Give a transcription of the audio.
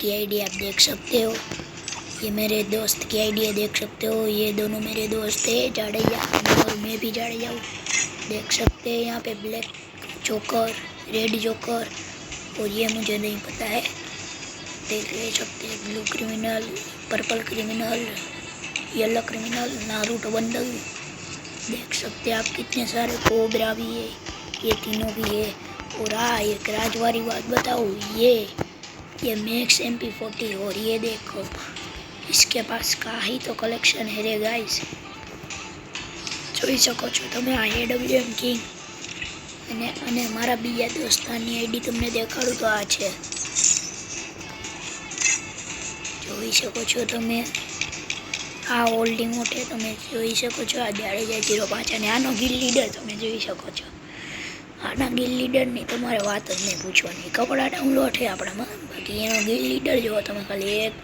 की आईडी आप देख सकते हो। ये मेरे दोस्त की आईडी है, देख सकते हो। ये दोनों मेरे दोस्त है, जाडेजा और मैं भी जाडेजा हूँ। देख सकते हैं यहाँ पे ब्लैक जोकर, रेड जोकर, और ये मुझे नहीं पता है। देख सकते हैं blue criminal, purple criminal, yellow criminal, Naruto bundle. देख सकते हैं आप कितने सारे कोबरा भी है, ये तीनों भी है। और हाँ, एक राजवारी बात बताऊँ, ये मैक्स MP40 और ये देखो इसके पास का ही तो कलेक्शन है रे गाइस। જોઈ શકો છો તમે આ AWM કિંગ અને મારા બીજા દોસ્તારની આઈડી તમને દેખાડું તો આ છે, જોઈ શકો છો તમે। આ હોલ્ડિંગ મોટે તમે જોઈ શકો છો, આ જાડેજા 05 અને આનો ગિલ લીડર તમે જોઈ શકો છો। આના ગિલ લીડરની તમારે વાત જ નહીં પૂછવાની, કપડા ડાઉનલોડ છે આપણામાં, બાકી એનો ગિલ લીડર જોવો તમે ખાલી એક